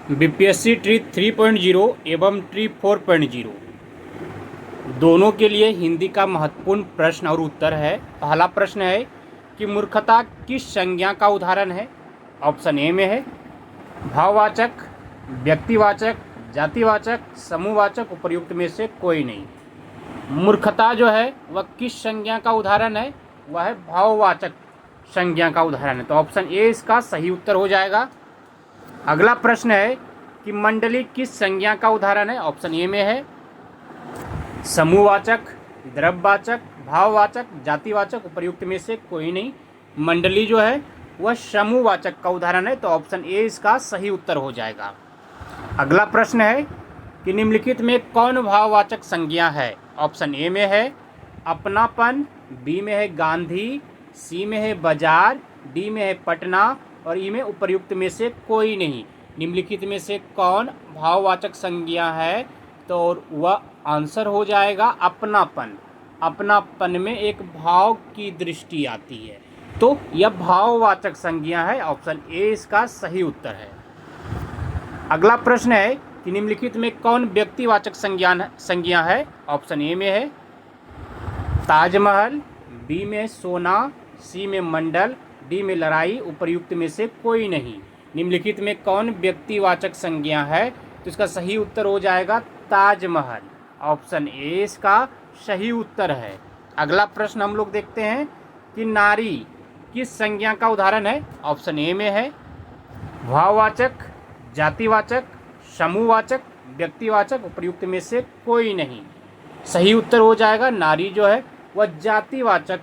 BPSC tree 3.0 एवं tree 4.0 दोनों के लिए हिंदी का महत्वपूर्ण प्रश्न और उत्तर है। पहला प्रश्न है कि मूर्खता किस संज्ञा का उदाहरण है। ऑप्शन ए में है भाववाचक, व्यक्तिवाचक, जातिवाचक, समूहवाचक, उपर्युक्त में से कोई नहीं। मूर्खता जो है वह किस संज्ञा का उदाहरण है, वह है भाववाचक संज्ञा का उदाहरण है। तो ऑप्शन ए इसका सही उत्तर हो जाएगा। अगला प्रश्न है कि मंडली किस संज्ञा का उदाहरण है। ऑप्शन ए में है समूहवाचक, द्रव्यवाचक, भाववाचक, जातिवाचक, उपर्युक्त में से कोई नहीं। मंडली जो है वह समूहवाचक का उदाहरण है। तो ऑप्शन ए इसका सही उत्तर हो जाएगा। अगला प्रश्न है कि निम्नलिखित में कौन भाववाचक संज्ञा है। ऑप्शन ए में है अपनापन, बी में है गांधी, सी में है बाजार, डी में है पटना और ई में उपर्युक्त में से कोई नहीं। निम्नलिखित में से कौन भाववाचक संज्ञा है, तो वह आंसर हो जाएगा अपनापन। अपनापन में एक भाव की दृष्टि आती है, तो यह भाववाचक संज्ञा है। ऑप्शन ए इसका सही उत्तर है। अगला प्रश्न है कि निम्नलिखित में कौन व्यक्तिवाचक संज्ञा है। ऑप्शन ए में है ताजमहल, बी में सोना, सी में मंडल, डी में लड़ाई, उपर्युक्त में से कोई नहीं। निम्नलिखित में कौन व्यक्तिवाचक संज्ञा है, तो इसका सही उत्तर हो जाएगा ताजमहल। ऑप्शन ए इसका सही उत्तर है। अगला प्रश्न हम लोग देखते हैं कि नारी किस संज्ञा का उदाहरण है। ऑप्शन ए में है भाववाचक, जातिवाचक, समूहवाचक, व्यक्तिवाचक, उपर्युक्त में से कोई नहीं। सही उत्तर हो जाएगा नारी जो है वह जातिवाचक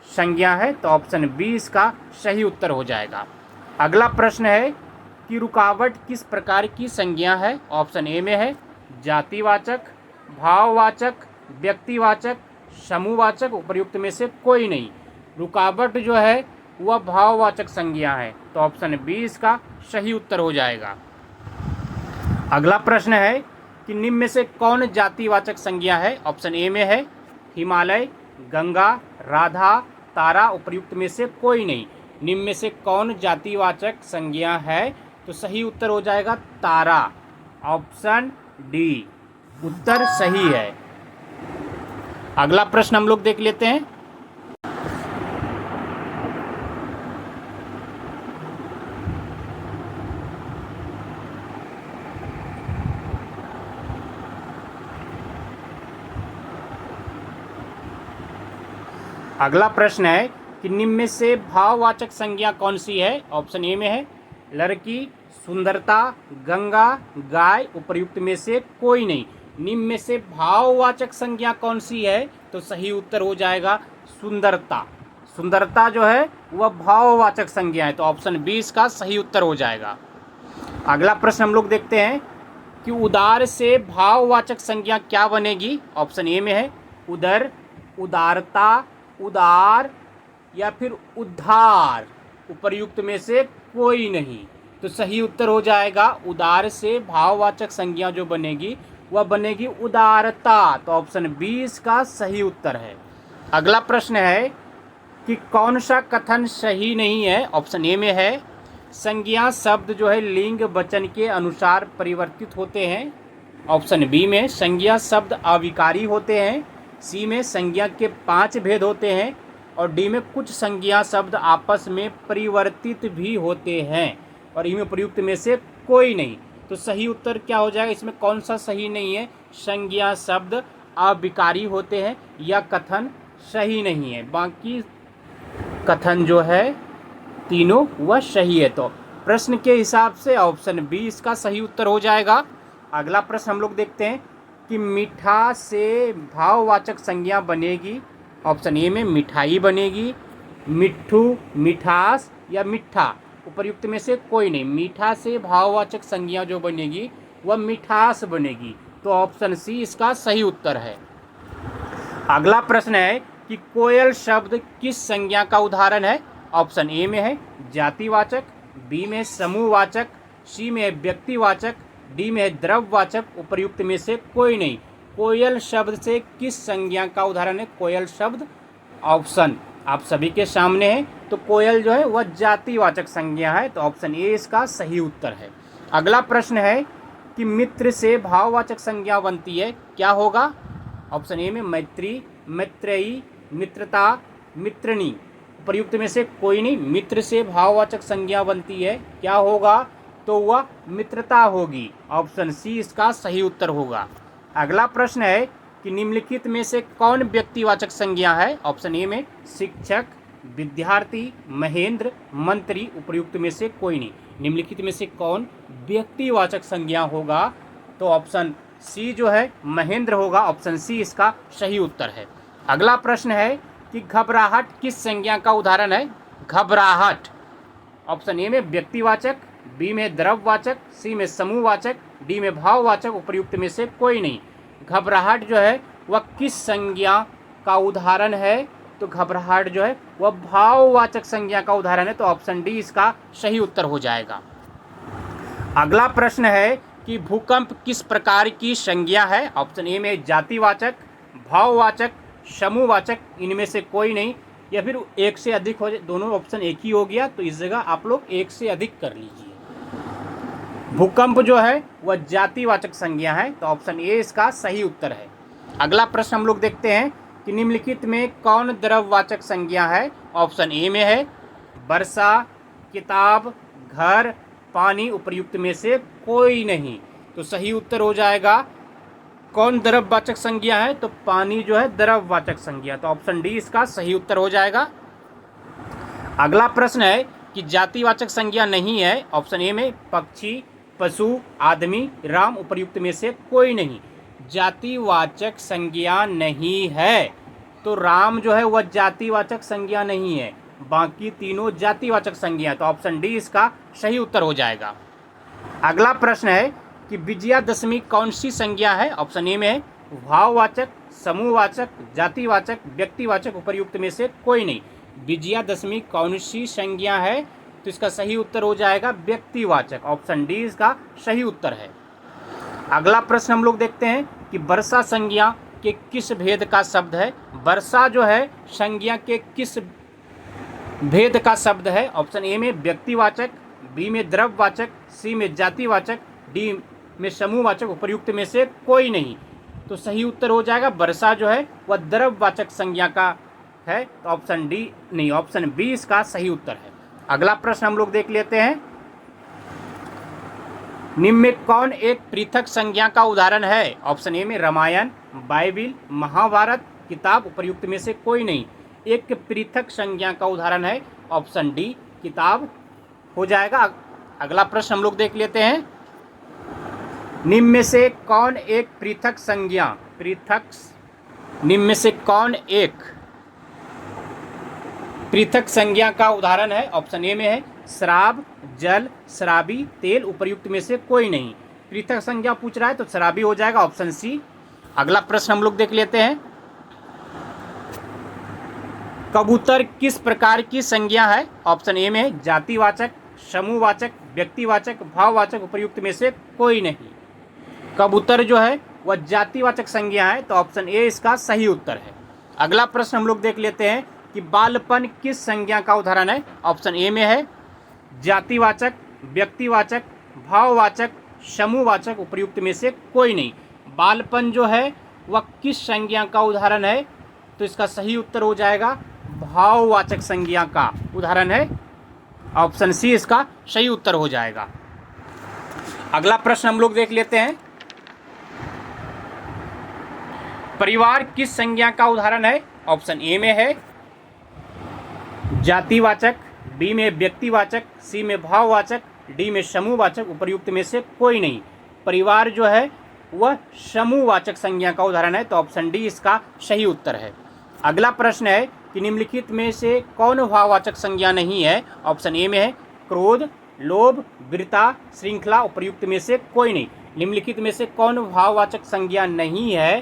संज्ञा है। तो ऑप्शन बी इसका सही उत्तर हो जाएगा। अगला प्रश्न है कि रुकावट किस प्रकार की संज्ञा है। ऑप्शन ए में है जातिवाचक, भाववाचक, व्यक्तिवाचक, समूहवाचक, उपर्युक्त में से कोई नहीं। रुकावट जो है वह भाववाचक संज्ञा है। तो ऑप्शन बी इसका सही उत्तर हो जाएगा। अगला प्रश्न है कि निम्न में से कौन जातिवाचक संज्ञा है। ऑप्शन ए में है हिमालय, गंगा, राधा, तारा, उपर्युक्त में से कोई नहीं। निम्न में से कौन जातिवाचक संज्ञा है, तो सही उत्तर हो जाएगा तारा। ऑप्शन डी उत्तर सही है। अगला प्रश्न हम लोग देख लेते हैं। अगला प्रश्न है कि निम्न में से भाववाचक संज्ञा कौन सी है। ऑप्शन ए में है लड़की, सुंदरता, गंगा, गाय, उपर्युक्त में से कोई नहीं। निम्न में से भाववाचक संज्ञा कौन सी है, तो सही उत्तर हो जाएगा सुंदरता। सुंदरता जो है वह भाववाचक संज्ञा है। तो ऑप्शन बी इसका सही उत्तर हो जाएगा। अगला प्रश्न हम लोग देखते हैं कि उदार से भाववाचक संज्ञा क्या बनेगी। ऑप्शन ए में है उदर, उदारता, उदार या फिर उद्धार, उपर्युक्त में से कोई नहीं। तो सही उत्तर हो जाएगा उदार से भाववाचक संज्ञा जो बनेगी वह बनेगी उदारता। तो ऑप्शन बी इसका सही उत्तर है। अगला प्रश्न है कि कौन सा कथन सही नहीं है। ऑप्शन ए में है संज्ञा शब्द जो है लिंग वचन के अनुसार परिवर्तित होते हैं। ऑप्शन बी में संज्ञा शब्द अविकारी होते हैं। सी में संज्ञा के 5 भेद होते हैं और डी में कुछ संज्ञा शब्द आपस में परिवर्तित भी होते हैं और ई में प्रयुक्त में से कोई नहीं। तो सही उत्तर क्या हो जाएगा, इसमें कौन सा सही नहीं है। संज्ञा शब्द अविकारी होते हैं यह कथन सही नहीं है। बाकी कथन जो है तीनों वह सही है। तो प्रश्न के हिसाब से ऑप्शन बी इसका सही उत्तर हो जाएगा। अगला प्रश्न हम लोग देखते हैं कि मीठा से भाववाचक संज्ञा बनेगी। ऑप्शन ए में मिठाई बनेगी, मिट्ठू, मिठास या मिठा, उपर्युक्त में से कोई नहीं। मीठा से भाववाचक संज्ञा जो बनेगी वह मिठास बनेगी। तो ऑप्शन सी इसका सही उत्तर है। अगला प्रश्न है कि कोयल शब्द किस संज्ञा का उदाहरण है। ऑप्शन ए में है जातिवाचक, बी में समूहवाचक, सी में व्यक्तिवाचक, डी में द्रव्यवाचक, उपर्युक्त में से कोई नहीं। कोयल शब्द से किस संज्ञा का उदाहरण है। कोयल शब्द ऑप्शन आप सभी के सामने है। तो कोयल जो है वह जातिवाचक संज्ञा है। तो ऑप्शन ए इसका सही उत्तर है। अगला प्रश्न है कि मित्र से भाववाचक संज्ञा बनती है, क्या होगा? ऑप्शन ए में मैत्री, मैत्रेयी, मित्रता, मित्रनी। प्रयुक्त में से कोई नहीं। मित्र से भाववाचक संज्ञा बनती है, क्या होगा? तो वह मित्रता होगी। ऑप्शन सी इसका सही उत्तर होगा। अगला प्रश्न है कि निम्नलिखित में से कौन व्यक्तिवाचक संज्ञा है? ऑप्शन ए में शिक्षक, विद्यार्थी, महेंद्र, मंत्री। उपर्युक्त में से कोई नहीं। निम्नलिखित में से कौन व्यक्तिवाचक संज्ञा होगा? तो ऑप्शन सी जो है महेंद्र होगा। ऑप्शन सी इसका सही उत्तर है। अगला प्रश्न है कि घबराहट किस संज्ञा का उदाहरण है? घबराहट ऑप्शन ए में व्यक्तिवाचक, बी में द्रव्यवाचक, सी में समूहवाचक, डी में भाववाचक। उपर्युक्त में से कोई नहीं। घबराहट जो है वह किस संज्ञा का उदाहरण है? तो घबराहट जो है वह भाववाचक संज्ञा का उदाहरण है। तो ऑप्शन डी इसका सही उत्तर हो जाएगा। अगला प्रश्न है कि भूकंप किस प्रकार की संज्ञा है? ऑप्शन ए में जातिवाचक, भाववाचक, समूहवाचक। इनमें से कोई नहीं, या फिर एक से अधिक हो जाए। दोनों ऑप्शन एक ही हो गया, तो इस जगह आप लोग एक से अधिक कर लीजिए। भूकंप जो है वह जातिवाचक संज्ञा है, तो ऑप्शन ए इसका सही उत्तर है। अगला प्रश्न हम लोग देखते हैं कि निम्नलिखित में कौन द्रव्यवाचक संज्ञा है? ऑप्शन ए में है वर्षा, किताब, घर, पानी। उपर्युक्त में से कोई नहीं। तो सही उत्तर हो जाएगा कौन द्रव्यवाचक संज्ञा है? तो पानी जो है द्रव्यवाचक संज्ञा। तो ऑप्शन डी इसका सही उत्तर हो जाएगा। अगला प्रश्न है कि जातिवाचक संज्ञा नहीं है। ऑप्शन ए में पक्षी, पशु, आदमी, राम। उपर्युक्त में से कोई नहीं। जातिवाचक संज्ञा नहीं है, तो राम जो है वह जातिवाचक संज्ञा नहीं है। बाकी तीनों जातिवाचक संज्ञा। तो ऑप्शन डी इसका सही उत्तर हो जाएगा। अगला प्रश्न है कि विजयादशमी कौन सी संज्ञा है? ऑप्शन ए में है भाववाचक, समूहवाचक, जातिवाचक, व्यक्तिवाचक। उपर्युक्त में से कोई नहीं। विजयादशमी कौन सी संज्ञा है? तो इसका सही उत्तर हो जाएगा व्यक्तिवाचक। ऑप्शन डी इसका सही उत्तर है। अगला प्रश्न हम लोग देखते हैं कि वर्षा संज्ञा के किस भेद का शब्द है? वर्षा जो है संज्ञा के किस भेद का शब्द है? ऑप्शन ए में व्यक्तिवाचक, बी में द्रव्यवाचक, सी में जातिवाचक, डी में समूहवाचक। उपर्युक्त में से कोई नहीं। तो सही उत्तर हो जाएगा वर्षा जो है वह द्रव्यवाचक संज्ञा का है। तो ऑप्शन डी नहीं, ऑप्शन बी इसका सही उत्तर है। अगला प्रश्न हम लोग देख लेते हैं, निम्न में कौन एक पृथक संज्ञा का उदाहरण है? ऑप्शन ए में रामायण, बाइबिल, महाभारत, किताब। उपर्युक्त में से कोई नहीं। एक पृथक संज्ञा का उदाहरण है। ऑप्शन डी किताब हो जाएगा। अगला प्रश्न हम लोग देख लेते हैं, निम्न में से कौन एक पृथक संज्ञा निम्न में से कौन एक पृथक संज्ञा का उदाहरण है? ऑप्शन ए में है शराब, जल, शराबी, तेल। उपर्युक्त में से कोई नहीं। पृथक संज्ञा पूछ रहा है तो शराबी हो जाएगा। Option C. अगला प्रश्न हम लोग देख लेते हैं, कबूतर किस प्रकार की संज्ञा है? ऑप्शन ए में है जातिवाचक, समूहवाचक, व्यक्तिवाचक, भाववाचक। उपर्युक्त में से कोई नहीं। कबूतर जो है वह जातिवाचक संज्ञा है, तो ऑप्शन ए इसका सही उत्तर है। अगला प्रश्न हम लोग देख लेते हैं कि बालपन किस संज्ञा का उदाहरण है? ऑप्शन ए में है जातिवाचक, व्यक्तिवाचक, भाववाचक, समूहवाचक। उपर्युक्त में से कोई नहीं। बालपन जो है वह किस संज्ञा का उदाहरण है? तो इसका सही उत्तर हो जाएगा भाववाचक संज्ञा का उदाहरण है। ऑप्शन सी इसका सही उत्तर हो जाएगा। अगला प्रश्न हम लोग देख लेते हैं, परिवार किस संज्ञा का उदाहरण है? ऑप्शन ए में है जातिवाचक, बी में व्यक्तिवाचक, सी में भाववाचक, डी में समूहवाचक। उपर्युक्त में से कोई नहीं। परिवार जो है वह समूहवाचक संज्ञा का उदाहरण है, तो ऑप्शन डी इसका सही उत्तर है। अगला प्रश्न है कि निम्नलिखित में से कौन भाववाचक संज्ञा नहीं है? ऑप्शन ए में है क्रोध, लोभ, वीरता, श्रृंखला। उपर्युक्त में से कोई नहीं। निम्नलिखित में से कौन भाववाचक संज्ञा नहीं है?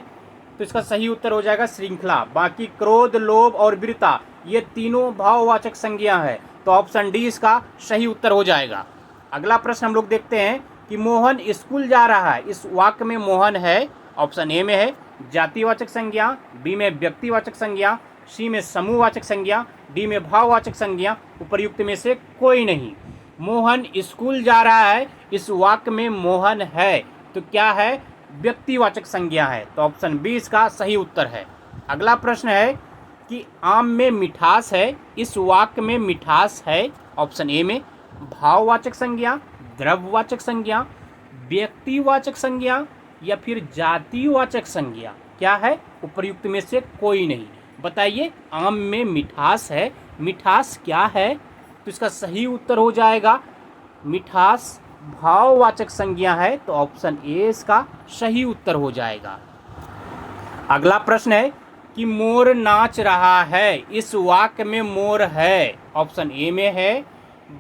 तो इसका सही उत्तर हो जाएगा श्रृंखला। बाकी क्रोध, लोभ और वीरता ये तीनों भाववाचक संज्ञा है, तो ऑप्शन डी इसका सही उत्तर हो जाएगा। अगला प्रश्न हम लोग देखते हैं कि मोहन स्कूल जा रहा है। इस वाक्य में मोहन है। ऑप्शन ए में है जातिवाचक संज्ञा, बी में व्यक्तिवाचक संज्ञा, सी में समूहवाचक संज्ञा, डी में भाववाचक संज्ञा। उपर्युक्त में से कोई नहीं। मोहन स्कूल जा रहा है, इस वाक्य में मोहन है, तो क्या है? व्यक्तिवाचक संज्ञा है। तो ऑप्शन बी इसका सही उत्तर है। अगला प्रश्न है कि आम में मिठास है, इस वाक्य में मिठास है। ऑप्शन ए में भाववाचक संज्ञा, द्रव्यवाचक संज्ञा, व्यक्तिवाचक संज्ञा या फिर जातिवाचक संज्ञा। क्या है? उपर्युक्त में से कोई नहीं। बताइए, आम में मिठास है, मिठास क्या है? तो इसका सही उत्तर हो जाएगा मिठास भाववाचक संज्ञा है। तो ऑप्शन ए इसका सही उत्तर हो जाएगा। अगला प्रश्न है कि मोर नाच रहा है, इस वाक्य में मोर है। ऑप्शन ए में है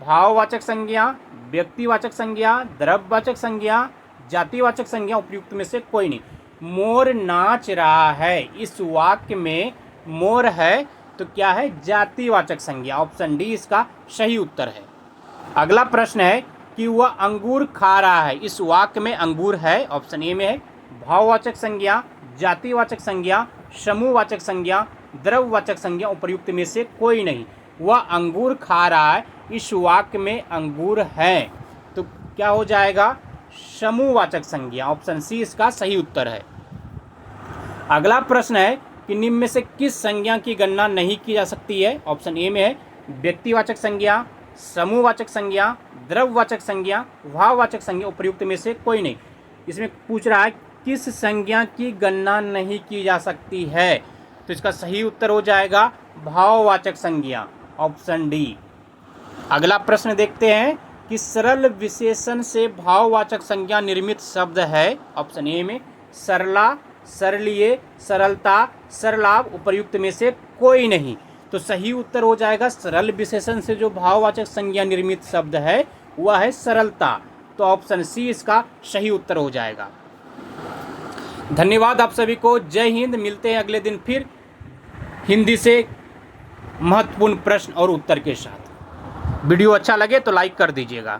भाववाचक संज्ञा, व्यक्तिवाचक संज्ञा, द्रव्यवाचक संज्ञा, जातिवाचक संज्ञा। उपयुक्त में से कोई नहीं। मोर नाच रहा है, इस वाक्य में मोर है, तो क्या है? जातिवाचक संज्ञा। ऑप्शन डी इसका सही उत्तर है। अगला प्रश्न है कि वह अंगूर खा रहा है, इस वाक्य में अंगूर है। ऑप्शन ए में है भाववाचक संज्ञा, जातिवाचक संज्ञा, समूहवाचक संज्ञा, द्रव्यवाचक संज्ञा। उपर्युक्त में से कोई नहीं। वह अंगूर खा रहा है, इस वाक्य में अंगूर है, तो क्या हो जाएगा? समूहवाचक संज्ञा। ऑप्शन सी इसका सही उत्तर है। अगला प्रश्न है कि निम्न में से किस संज्ञा की गणना नहीं की जा सकती है? ऑप्शन ए में है व्यक्तिवाचक संज्ञा, समूहवाचक संज्ञा, द्रव्यवाचक संज्ञा, भाववाचक संज्ञा। उपर्युक्त में से कोई नहीं। इसमें पूछ रहा है किस संज्ञा की गणना नहीं की जा सकती है, तो इसका सही उत्तर हो जाएगा भाववाचक संज्ञा। Option D. अगला प्रश्न देखते हैं कि सरल विशेषण से भाववाचक संज्ञा निर्मित शब्द है। ऑप्शन ए में सरला, सरलीय, सरलता, सरलाभ। उपर्युक्त में से कोई नहीं। तो सही उत्तर हो जाएगा सरल विशेषण से जो भाववाचक संज्ञा निर्मित शब्द है वह है सरलता। तो ऑप्शन सी इसका सही उत्तर हो जाएगा। धन्यवाद आप सभी को। जय हिंद। मिलते हैं अगले दिन फिर हिंदी से महत्वपूर्ण प्रश्न और उत्तर के साथ। वीडियो अच्छा लगे तो लाइक कर दीजिएगा।